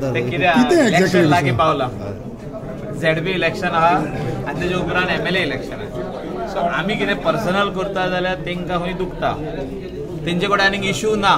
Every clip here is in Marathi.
जाता इलेक्शन लागी पावला ZB इलेक्शन आहा आनी तेजे उपरांत MLA इलेक्शन आहा सो आमी कितें पर्सनल करता जाल्यार तेंकां खंय दुखता तेंचे कडेन आनीक इश्यू ना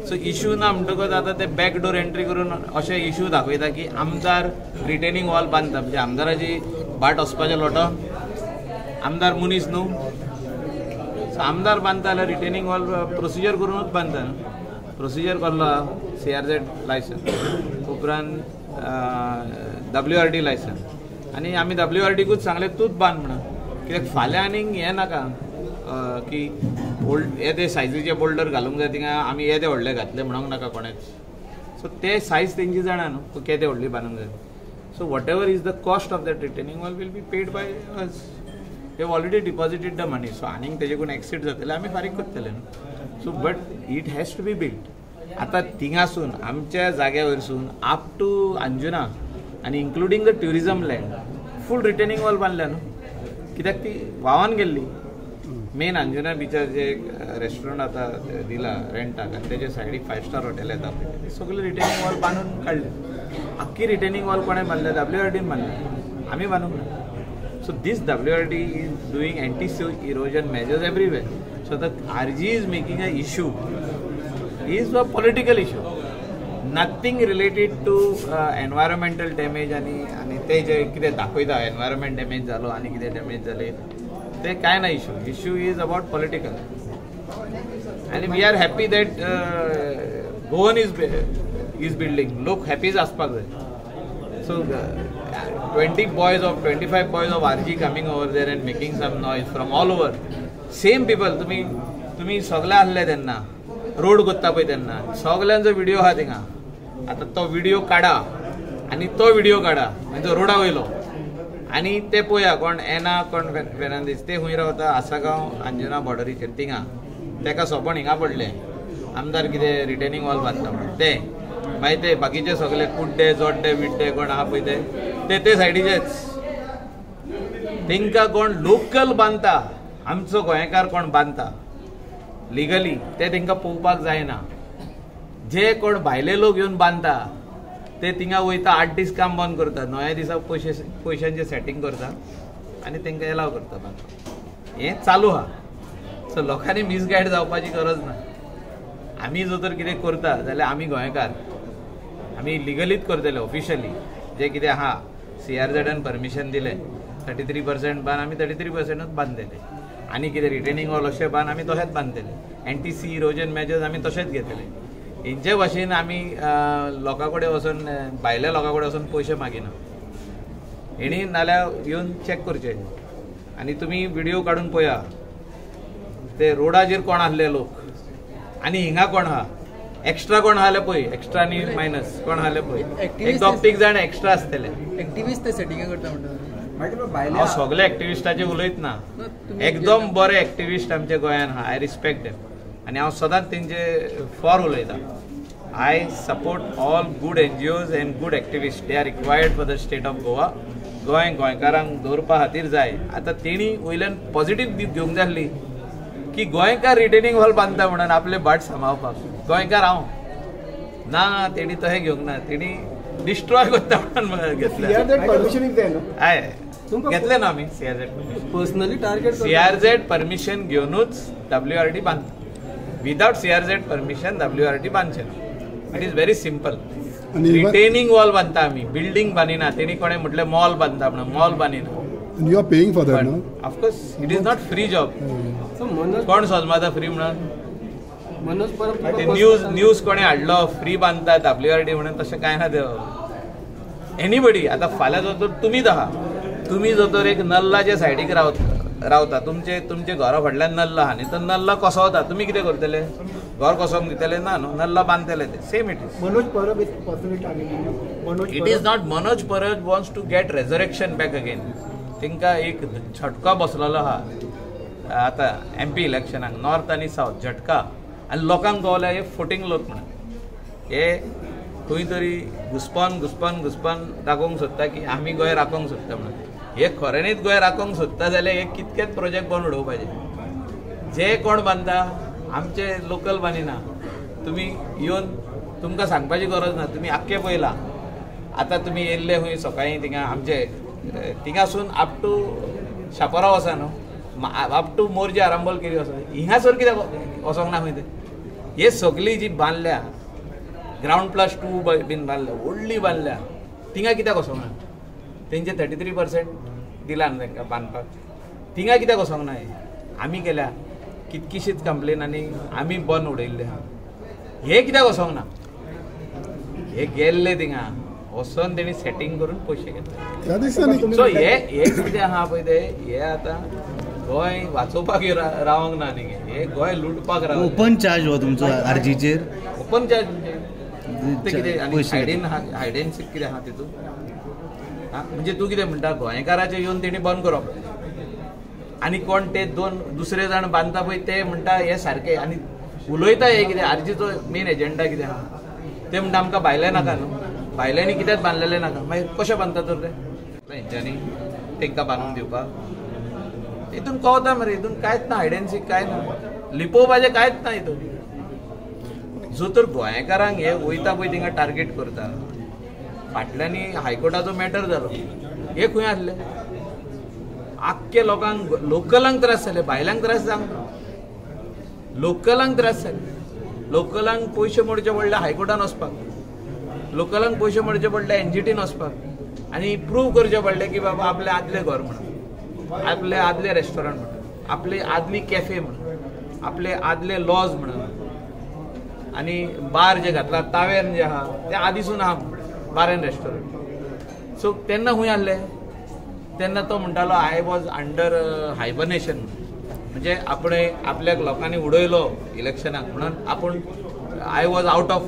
सो इश्यू ना म्हणटकच आतां ते बॅकडोर एंट्री करून अशे इश्यू दाखयता की आमदार रिटेनिंग वॉल बांदता म्हणजे आमदाराची बाट वचपाचें लोटो आमदार मनीस न्हू सो आमदार बांदता जाल्यार रिटेनिंग वॉल प्रोसिजर करूनच बांदता प्रोसिजर कसलो CRZ लायसन्स उपरांत WRD लायसन्स आनी आमी WRDकूच सांगलें तूंच बांद म्हणून कित्याक फाल्यां आनीक हें नाका की येदे सायजीचे बोल्डर घालूंक जाय थिंगा आमी येदे व्हडले घातले म्हणूंक नाका कोणेच सो ते सायज तेंची जाणा न्हू केदे व्हडली बांदूंक जाय so whatever is the cost of that retaining wall will be paid by us they already deposited the money so आनीक तेजेकून एक्सीड जातले आमी फारीक करतले न्हू so but it has to be build आतां थिंगासून आमच्या जाग्या वयरसून अप टू अंजुना आनी including the tourism land full retaining wall बांदल्या न्हू कित्याक ती व्हांवन गेल्ली मेन अंजुना बिचार जे रेस्टॉरंट आतां दिला रेंटाक आनी तेजे सायडीक 5 स्टार हॉटेल येता पळय सगळे रिटेनिंग वॉल बांदून काडले आख्खी रिटेनिंग वॉल कोणें बांदल्या WRDन बांदल्या आमी बांदूंक ना so this WRD is doing anti erosion measures everywhere so the RG is making a issue is a political issue nothing related to environmental damage आणि ते जे कितें दाखयता environment damage जालो आनी कितें damage जाले ते काय ना issue is about political and we are happy that Goan is building लोक happy आसपाक जाय so 25 boys of RG coming over there and making some noise from all over same people तुम्ही सगळे आसले तेन्ना रोड करता पळय तेन्ना सगळ्यांचो व्हिडिओ आहा थिंगा आतां तो व्हिडिओ काडा आनी तो व्हिडिओ काडा म्हणजे रोडा वयलो आनी ते पळया कोण एना कोण फेर्नांदीस ते खंय रावता आसागांव अंजुना बॉर्डरीचेर थिंगा तेका सोपण हिंगा पडले आमदार कितें रिटेनिंग वॉल बांदता म्हणून ते मागीर ते बाकीचे सगळे कुड्डे जोड्डे बिड्डे कोण आहा पळय ते सायडीचेच तेंकां कोण लोकल बांदता आमचो गोंयकार कोण बांदता लिगली ते तेंकां पळोवपाक जायना जे कोण भायले लोक येवन बांदता ते थिंगा वयता 8 दीस काम बंद करता 9व्या दिसा पयशांचे सेटींग करता आनी तेंकां एलाव करता बांदपाक हें चालू आहा सो लोकांनी मिसगायड जावपाची गरज ना आमी जर तर कितें करता जाल्यार आमी गोंयकार आमी लिगलीच करतले ऑफिशियली जे कितें आहा CRZन परमिशन दिलें 33% बांद आमी 33%च बांदलेले आनी कितें रिटेनिंग वॉल अशें बांद आमी तशेंच बांदतले एंटी इरोजन मेजर्स आमी तशेंच घेतले हेंचे भाशेन आमी लोकां कडेन वचून भायल्या लोकां कडेन वचून पयशे मागिना हेणी नाल्यार येवन चॅक करचे आनी तुमी व्हिडिओ काडून पळया ते रोडाचेर कोण आसले लोक आनी हिंगा कोण आहा एक्स्ट्रा कोण आसले पळय एक्स्ट्रा आनी मायनस कोण आसले पळय एक 2-3 जाण एक्स्ट्रा आसतले एक्टिविस्ट ते सेटिंग करता म्हणटा हांव सगळे एक्टिविस्टाचे उलयत ना एकदम बरे एक्टिविस्ट आमच्या गोंयान आहा आय रिस्पेक्ट देम आनी हांव सदांच तेंचे फॉर उलयता I support all good NGOs end good activist they are required for the state of Goa गोंयकारांक दवरपा खातीर जाय आतां तेणी वयल्यान पॉझिटीव घेवंक जाय आसली की गोंयकार रिटेनिंग वॉल बांदता म्हणून आपले बाट सांबाळपाक गोंयकार हांव ना तेणी तशें घेवंक ना तेणी डिस्ट्रॉय करता म्हणून घेतलें हय घेतले ना आमी पर्सनली टार्गेट CRZ परमिशन घेवनूच WRD बांदता विदाउट CRZ परमिशन WRD बांदचे ना it is very simple retaining wall बांदता आमी बिल्डिंग बांदिना तेणी कोणें म्हटलें मॉल बांदता म्हणून मॉल बांदिना you are paying for that no of course it is not free job कोण सोजमाता फ्री म्हणून न्यूज कोणें हाडलो फ्री बांदता WRD म्हणून तशें कांय ना देव एनीबडी आतां फाल्यां जो तर तुमीच आहा तुम्ही जो तर एक नल्लाच्या सायडीक रावता तुमचे घरा फाटल्यान नल्ला आहा न्ही तर नल्ला कोसवता तुमी कितें करतले घर कोसोवंक दितले ना न्हू नल्ला बांदतले ते same it is Manoj Parab it is not Manoj Parab wants to get resurrection back again तेंकां एक झटका बसलेलो आहा आतां MP इलेक्शनाक नॉर्थ आनी सावथ झटका आनी लोकांक कळल्या हे फोटींग लोक म्हणून हे खंय तरी घुस्पन दाखोवंक सोदता की आमी गोंय राखोवंक सोदता म्हणून हे खऱ्यांनीच गोंय राखोवंक सोदता जाल्यार हे कितकेच प्रोजेक्ट बंद उडोवपाचे जे कोण बांदता आमचे लोकल बांदिना तुम्ही येवन तुमकां सांगपाची गरज ना, तुमी आख्खे पळयला. आतां तुमी येयल्ले खंय सकाळीं थिंगा आमचे थिंगासून अप टू शापोरा वचा न्हू, अप टू मोरजे आरांबोल केरी वचा, हिंगासर कित्याक वचोंक ना खंय ते? हे सगळी जी बांदल्या ground+2 बीन बांदल्या, व्हडली बांदल्या, थिंगा कित्याक वचोंक ना? तेंचे 33% दिला न्हू तांकां बांदपाक, थिंगा कित्याक वचोंक ना? आमी केल्या कितकीशीच कंप्लेन आनी आमी बंद उडयल्ले, हे कित्याक वचोंक ना? हे गेल्ले थिंगा वचोन तेणी सेटींग करून पयशे घेतले. सो हे कितें आहा पळय ते, हे आतां गोंय वाचोवपाक रावंक ना न्ही, हे गोंय लुटपाक रावले. ओपन चार्ज हो तुमचो आरजीचेर, ओपन चार्ज म्हणजे कितें आनी हायडेन सीक कितें आहा तितून? म्हणजे तूं कितें म्हणटा गोंयकाराचे येवन तेणी बंद करप, आनी कोण ते दुसरे जाण बांदता पळय ते म्हणटा हे सारके, आनी उलयता हे कितें आरजीचो मेन एजेंडा कितें आहा ते म्हणटा आमकां भायले नाका न्हू, भायल्यांनी कित्याक बांदलेले नाका, मागीर कशें बांदता तर ते हेंच्यांनी तांकां बांदून दिवपाक? हितून कळटा मरे, हितून कांयच ना, हायडेन्सीक कांय ना, लिपोवपाचें कांयच ना हितून. जो तर गोंयकारांक हे वयता पळय थिंगा टार्गेट करता, फाटल्यानी हायकोर्टाचो मॅटर जालो, हे खंय आसले? आख्खे लोकांक लोकलांक त्रास जाले, भायल्यांक त्रास जावंक ना, लोकलांक त्रास जाले. लोकलांक पयशे मोडचे पडले हायकोर्टान वचपाक, लोकलांक पयशे मोडचे पडले एनजीटीन वचपाक, आनी प्रूव करचें पडलें की बाबा आपलें आदलें घर म्हणून, आपलें आदलें रेस्टॉरंट म्हणून, आपली आदली कॅफे म्हणून, आपले आदले लॉज म्हणून, आनी बार जे घातला तावेर्न जे आहा ते आदीसून आहा बार एंड रेस्टॉरंट. सो तेन्ना खंय आहले? तेन्ना तो म्हणटालो आय वॉज अंडर हायबर्नेशन, म्हणजे आपण आपल्याक लोकांनी उडयलो इलेक्शनाक म्हणून आपूण I was out of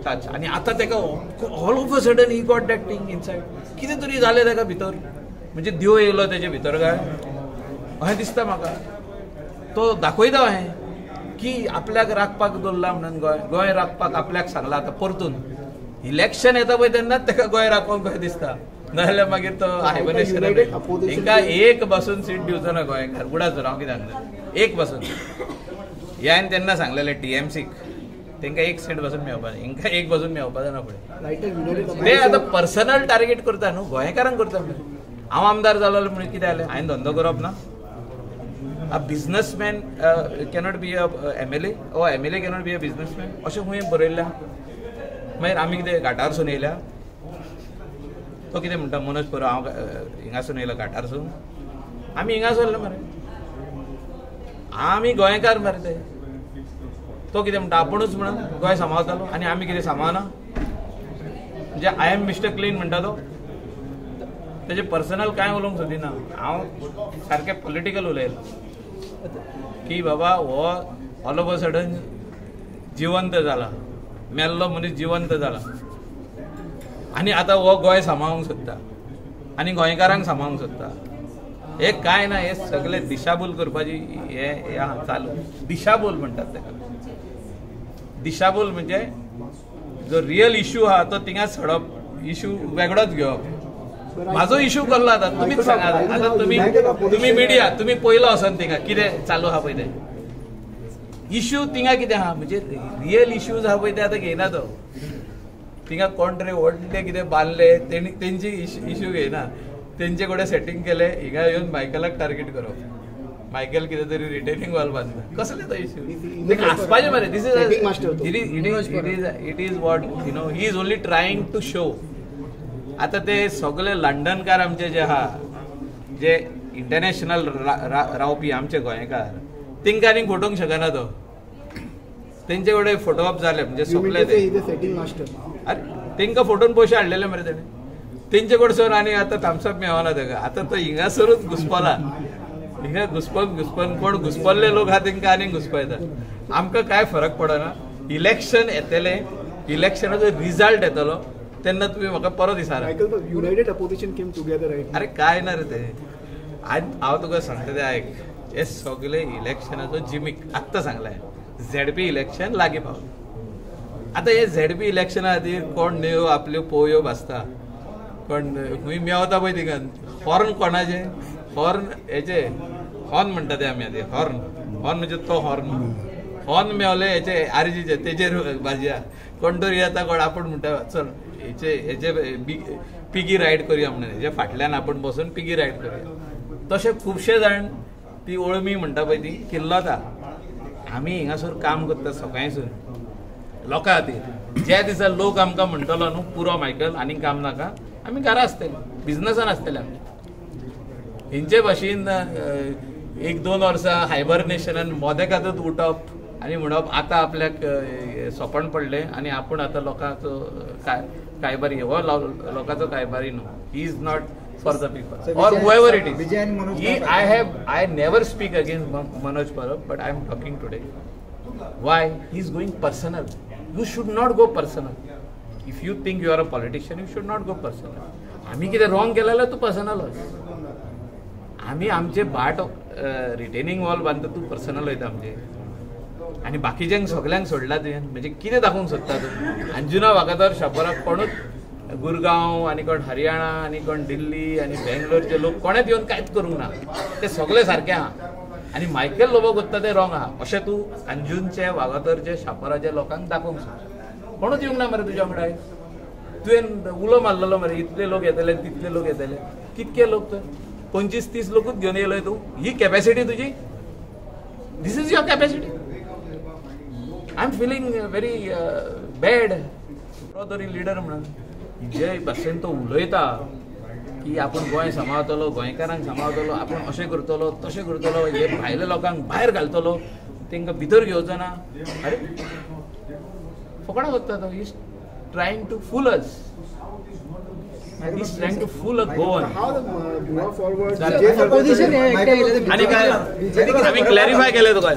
touch, आनी आतां ताका all of a sudden he got that thing inside, कितें तरी जालें ताका भितर, म्हणजे देव येयलो तेजे भितर काय अशें दिसता म्हाका. तो दाखयता अशें की आपल्याक राखपाक दवरला म्हणून गोंय राखपाक आपल्याक सांगला. आतां परतून इलेक्शन येता पळय तेन्नाच ताका गोंय राखपाक कशें दिसता, नाजाल्यार मागीर तो हायबर्नेशन. हिंका एक बसून सीट दिवचो ना गोंयकार, बुडाचो हांव कितें सांगता, एक बसून. हे हांवें तेन्ना सांगलेलें टीएमसीक, तांकां एक सीट बसून मेळपा जाय, हिंका एक बसून मेळपा जायना फुडें. ते आतां पर्सनल टार्गेट करता न्हू, गोंयकारांक करता. हांव आमदार जालो म्हणून कितें जालें, हांवें धंदो करप ना? A businessman cannot be a MLA, ओ MLA cannot be a businessman, अशें खंय बरयल्लें. मागीर आमी कितें घाटारसून येयल्या, तो कितें म्हणटा मनोज परब, हांव हिंगासून येयलो घाटारसून, आमी हिंगासून येयलो मरे, आमी गोंयकार मरे ते. तो कितें म्हणटा आपुणूच म्हणून गोंय सांबाळटालो आनी आमी कितें सांबाळना, म्हणजे आय एम मिस्टर क्लीन म्हणटा तो. तेजे पर्सनल कांय उलोवंक सोदिना हांव, सारकें पॉलिटिकल उलयलो की बाबा हो ऑल ऑफ अ सडन जिवंत जाला, मेल्लो मनीस जिवंत जाला, आनी आतां हो गोंय सांबाळूंक सोदता आनी गोंयकारांक सांबाळूंक सोदता. हे कांय ना, हे सगळे दिशाभूल करपाची हे आहा चालू. दिशाभूल म्हणटात ताका. दिशाभूल म्हणजे जो रियल इश्यू आहा तो थिंगाच सोडप, इश्यू वेगळोच घेवप. म्हाजो इश्यू कसलो आतां तुमीच सांगात. आतां तुम्ही मिडिया तुम्ही पयलो आसन थिंगा कितें चालू आहा पळय ते इश्यू, थिंगा कितें आहा म्हणजे रियल इश्यूज आहा पळय ते आतां घेयना तो. थिंगा कोण तरी व्हडले कितें बांदले तेंची इश्यू घेयना, तेंचे कडेन सेटींग केलें, हिंगा येवन मायकलाक टार्गेट करप. मायकल कितें तरी रिटेनिंग वॉल बांदता, कसले तो इश्यू आसपाचें मरे. This it is what you know, he is only trying to show. आतां ते सगळे लंडनकार आमचे जे आहा, जे इंटरनॅशनल रावपी आमचे गोंयकार, तेंकां आनीक फोटोवंक शकना तो. तेंचे कडेन फोटोआप जाले म्हणजे सोंपले ते. अरे तेंकां फोटोवन पयशे हाडलेले मरे तेणे, तेंचे कडसून आनी आतां थम्सअप मेळना ताका. आतां तो हिंगासरूच घुस्पला, हिंगा घुस्पन कोण घुस्पल्ले लोक आहा तेंकां आनीक घुस्पयता. आमकां कांय फरक पडना. इलेक्शन येतलें, इलेक्शनाचो रिजल्ट येतलो तेन्ना तुमी म्हाका परत विचारा. United opposition came together. अरे काय ना रे ते, हांव तुका सांगता ते आयक. हे सगळे इलेक्शनाचो जिमीक आत्तां सांगलां. झेडपी इलेक्शन लागीं पावलें. आतां हे झेडपी इलेक्शना खातीर कोण न्यो आपल्यो पोवयो भाजता, कोण खंय मेवता पळय थिंगा हॉर्न कोणाचे, हॉर्न हेचे हॉर्न म्हणटा ते आमी आतां. हॉर्न म्हणजे तो हॉर्न ऑन मेवले हेचे आरजीचे तेजेर भाजया कोण तरी येता कोण आपण म्हणटा चल हेचे पिगी रायड करूया म्हणून हेजे फाटल्यान आपण बसून पिगी रायड करूया. तशे खुबशे जाण ती ओळमी म्हणटा पळय ती किल्लता. आमी हिंगासर काम करता सकाळीसून लोकां खातीर. ज्या दिसा लोक आमकां म्हणटलो न्हू पुरो मायकल आनी काम नाका, आमी घरा आसतले बिझनसान आसतले आमी. हेंचे भाशेन 1-2 वर्सां हायबरनेशनान मोदेकातूच उठप आनी म्हणप आतां आपल्याक सोपण पडलें आनी आपूण आतां लोकांचो कायबारी हो लोकांचो कायबारी न्हू. He is not for the people और whoever it is. I never speak against Manoj Parab, but I am talking today. Why? He is going personal. You should not go personal. If you think you are a politician, you should not go personal. आमी कितें रॉंग केलें जाल्यार तूं पर्सनल वच. आमी आमचे बाट रिटेनिंग वॉल बांदता तूं पर्सनल वयता आमचे आनी बाकीच्यांक सगल्यांक सोडला तुवें. म्हणजे कितें दाखोवंक सोदता तूं? अंजुना वागातोर शापोराक कोणूच गुरगांव आनी कोण हरियाणा आनी कोण दिल्ली आनी बेंगलोरचे लोक कोणेच येवन कांयच करूंक ना. ते सगळे सारके आहा आनी मायकेल लोबो करता ते रॉंग आहा अशें तूं अंजुनचे वागातोरचे शापोराच्या लोकांक दाखोवंक सोद. कोणूच येवंक ना मरे तुज्या वांगडा. तुवें उलो मारलेलो मरे इतले लोक येतले तितले लोक येतले. कितके लोक तर 25-30 लोकूच घेवन येयलोय तूं. ही कॅपॅसिटी तुजी? This is your capacity? I am feeling very bad. तरी लिडर म्हणून जे भाशेन तो उलयता की आपण गोंय सांबाळटलो, गोंयकारांक सांबाळटलो, आपण अशें करतलो तशें करतलो, हे भायल्या लोकांक भायर घालतलो, तांकां भितर घेवचो ना. अरे फकाणां करता तो. He is trying to fool us. He is trying to fool a Goan. How the Goa forward? आणि काय आम्ही क्लॅरिफाय केलं तुका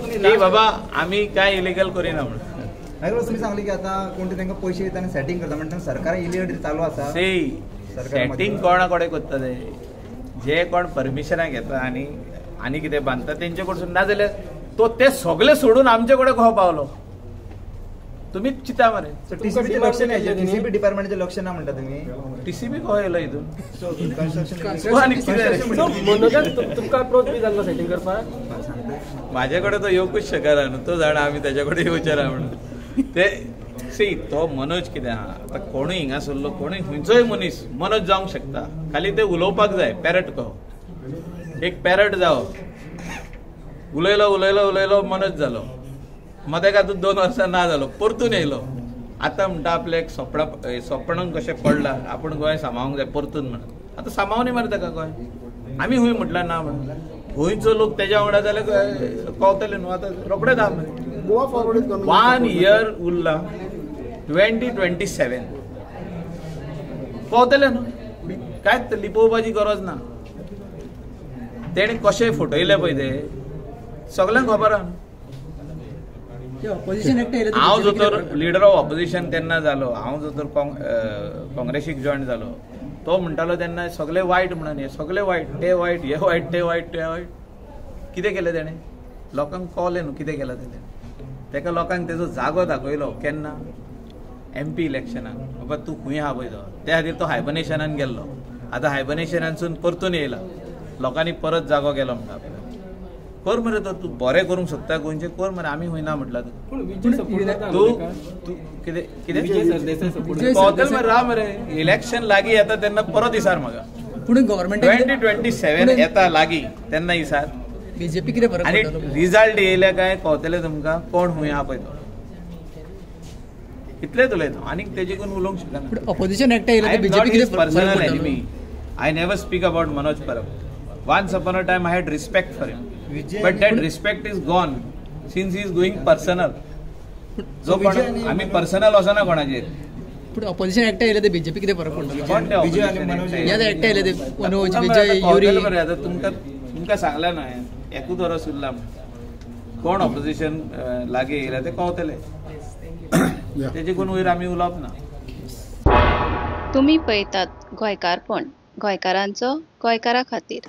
की बाबा आम्ही काय इलिगल करिना म्हणून. मायकल तुम्ही सांगले की आता कोणते तांकां पैसे दिता आनी सेटिंग करता म्हणटा सरकार इलिगल चालू आसा. सेटिंग कोणा कडेन करता ते जे कोण परमिशनां घेता आनी कितें बांदता तेंचे कडसून ना जाल्यार तो ते सगळे सोडून आमचे कडेन कहो पावलो. तुम्हीच चिता मरे. टीसीबी डिपार्टमेंटचे लक्ष ना म्हणटा तुम्ही. टीसीबी कहो येयलो हितून तुमकां अप्रोच बी जाल्लो सेटिंग करपाक? माझ्या कडेन तो येवकूच शकना न्हू. तो जाणा आमी तेच्या कडेन येवचे ना म्हणून. ते सी तो मनोज कितें आहा आतां कोणूय हिंगासरलो कोणूय खंयचोय मनीस मनोज जावंक शकता. खाली ते उलोवपाक जाय. पॅरट कहो एक पॅरट जावप. उलयलो मनोज जालो. मदेकातूच 2 वर्सां ना जालो. परतून येयलो. आतां म्हणटा आपल्याक सोपणांक कशें पडला आपूण गोंय सांबाळूंक जाय परतून म्हणून. आतां सांबाळूनी मरे ताका गोंय. आमी हूंय म्हटल्यार ना म्हणून. गोंयचो लोक तेज्या वांगडा जाल्यार पावतले न्हू. आतां रोखडेच आहा मरे. Goa forward is going. 1 year उरला 2027 पावतले न्हू. कांयच लिपोवपाची गरज ना. तेणे कशे फटयले पळय ते सगळ्यांक खबर आहा. हांव जो तर लिडर ऑफ ऑपोजिशन तेन्ना जालो, हांव जो तर काँग्रेसीक जॉयन जालो, तो म्हणटालो तेन्ना सगळे वायट म्हणून. हे सगळे वायट, ते वायट, हे वायट, ते वायट, ते वायट. कितें केलें तेणें? लोकांक कळ्ळें न्हू कितें केलां तेणें. तेका लोकांक तेजो जागो दाखयलो. केन्ना? MP इलेक्शनाक. बाबा तूं खंय आहा पळय तो. त्या खातीर तो हायबर्नेशनान गेल्लो. आतां हायबर्नेशनानसून परतून येयला. लोकांनी परत जागो केलो म्हणटा. कर मरे तर तूं बरें करूंक सोदता गोंयचें कर मरे. आमी खंय ना म्हटलां तूं कितें कितें पावतले मरे. राव मरे इलेक्शन लागीं येता तेन्ना परत इसार म्हाका. पूण गव्हर्नमेंट 2027 येता लागीं तेन्ना इसार. बीजेपी कितें फरक आनी रिजल्ट येयले काय कळतलें तुमकां कोण खंय आहा पळय तो. इतलेंच उलयता आनीक तेजे करून उलोवंक शकना. ऑपोजिशन एक्ट येयले बीजेपी कितें personal enemy. I never speak about Manoj Parab. Once upon a time I had respect for him, but that respect is gone since he is going personal. जो कोण आम्ही पर्सनल वचना कोणाचेर. पूण ऑपोजिशन एक्ट येयले ते बीजेपी कितें फरक पडटा? विजय आणि मनोज ह्या एक्ट येयले ते मनोज विजय युरी. तुमकां सांगलें ना एकूच वरस उरला कोण ऑपोजिशन लागीं येयला ते कळतले. तेजे कोण वयर आमी उलोवप ना. तुम्ही पळयतात गोंयकारपण, गोंयकारांचो गोंयकारा खातीर.